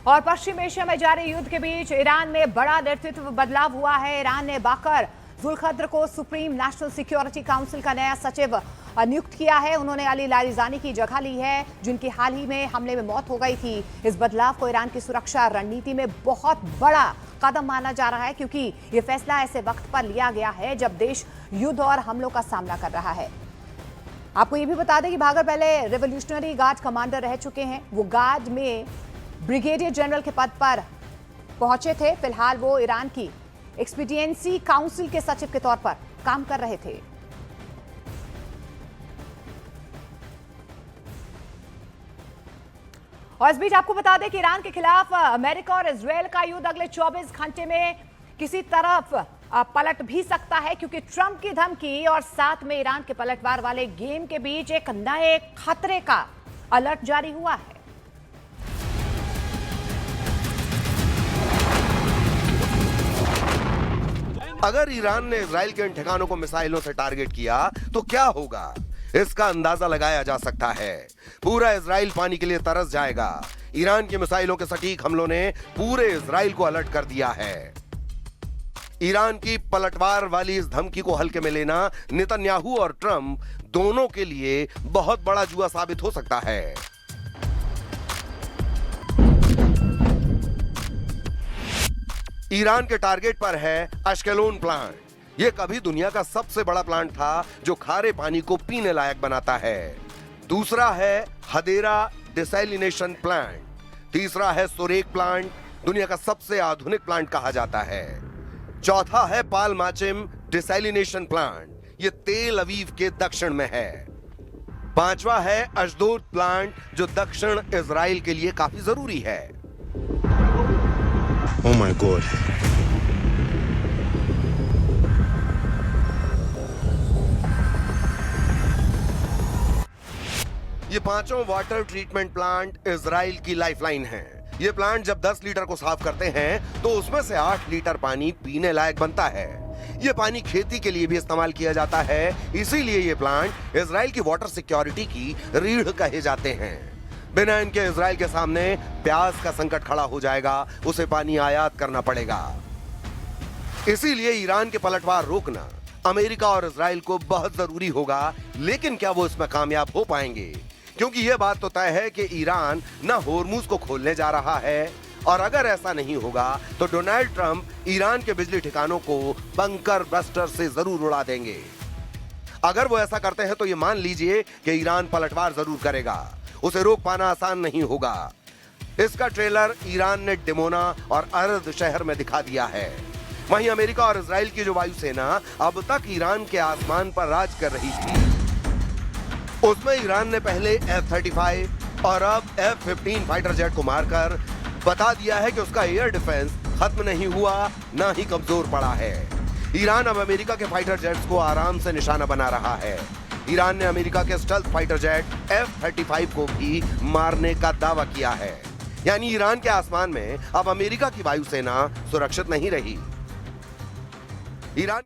और पश्चिम एशिया में जारी युद्ध के बीच ईरान में बड़ा नेतृत्व बदलाव हुआ है। ईरान ने बाकर जुल्खद्र को सुप्रीम नेशनल सिक्योरिटी काउंसिल का नया सचिव नियुक्त किया है। उन्होंने अली लारिजानी की जगह ली है, जिनकी हाल ही में हमले में मौत हो गई थी। इस बदलाव को ईरान की सुरक्षा रणनीति में बहुत बड़ा कदम माना जा रहा है, क्योंकि ये फैसला ऐसे वक्त पर लिया गया है जब देश युद्ध और हमलों का सामना कर रहा है। आपको ये भी बता दें कि बाकर पहले रिवोल्यूशनरी गार्ड कमांडर रह चुके हैं। वो गार्ड में ब्रिगेडियर जनरल के पद पर पहुंचे थे। फिलहाल वो ईरान की एक्सपीडिएंसी काउंसिल के सचिव के तौर पर काम कर रहे थे। और इस बीच आपको बता दें कि ईरान के खिलाफ अमेरिका और इजरायल का युद्ध अगले 24 घंटे में किसी तरफ पलट भी सकता है, क्योंकि ट्रंप की धमकी और साथ में ईरान के पलटवार वाले गेम के बीच एक नए खतरे का अलर्ट जारी हुआ है। अगर ईरान ने इजराइल के इन ठिकानों को मिसाइलों से टारगेट किया तो क्या होगा, इसका अंदाजा लगाया जा सकता है। पूरा इजराइल पानी के लिए तरस जाएगा। ईरान की मिसाइलों के सटीक हमलों ने पूरे इजराइल को अलर्ट कर दिया है। ईरान की पलटवार वाली इस धमकी को हल्के में लेना नेतन्याहू और ट्रंप दोनों के लिए बहुत बड़ा जुआ साबित हो सकता है। ईरान के टारगेट पर है अश्केलोन प्लांट। यह कभी दुनिया का सबसे बड़ा प्लांट था जो खारे पानी को पीने लायक बनाता है। दूसरा है हदेरा डिसैलिनेशन प्लांट। तीसरा है सोरेक प्लांट, दुनिया का सबसे आधुनिक प्लांट कहा जाता है। चौथा है पालमाचिम डिसैलिनेशन प्लांट, यह तेल अवीव के दक्षिण में है। पांचवा है अशदोद प्लांट, जो दक्षिण इजराइल के लिए काफी जरूरी है। Oh my God. ये पांचों वाटर ट्रीटमेंट प्लांट इजराइल की लाइफलाइन हैं। ये प्लांट जब 10 लीटर को साफ करते हैं तो उसमें से 8 लीटर पानी पीने लायक बनता है। ये पानी खेती के लिए भी इस्तेमाल किया जाता है, इसीलिए ये प्लांट इजराइल की वाटर सिक्योरिटी की रीढ़ कहे जाते हैं। बिना इनके इजराइल के सामने प्याज का संकट खड़ा हो जाएगा, उसे पानी आयात करना पड़ेगा। इसीलिए ईरान के पलटवार रोकना अमेरिका और इजराइल को बहुत जरूरी होगा। लेकिन क्या वो इसमें कामयाब हो पाएंगे? क्योंकि यह बात तो तय है कि ईरान न होर्मुज को खोलने जा रहा है, और अगर ऐसा नहीं होगा तो डोनाल्ड ट्रंप ईरान के बिजली ठिकानों को बंकर बस्टर से जरूर उड़ा देंगे। अगर वो ऐसा करते हैं तो ये मान लीजिए कि ईरान पलटवार जरूर करेगा। उसे रोक पाना आसान नहीं होगा। इसका ट्रेलर ईरान ने डिमोना और अर्द शहर में दिखा दिया है। वहीं अमेरिका और इजराइल की जो वायुसेना अब तक ईरान के आसमान पर राज कर रही थी, उसमें ईरान ने पहले F-35 और अब F-15 फाइटर जेट को मारकर बता दिया है कि उसका एयर डिफेंस खत्म नहीं हुआ, ना ही कमजोर पड़ा है। ईरान अब अमेरिका के फाइटर जेट्स को आराम से निशाना बना रहा है। ईरान ने अमेरिका के स्टेल्थ फाइटर जेट F-35 को भी मारने का दावा किया है। यानी ईरान के आसमान में अब अमेरिका की वायुसेना सुरक्षित नहीं रही। ईरान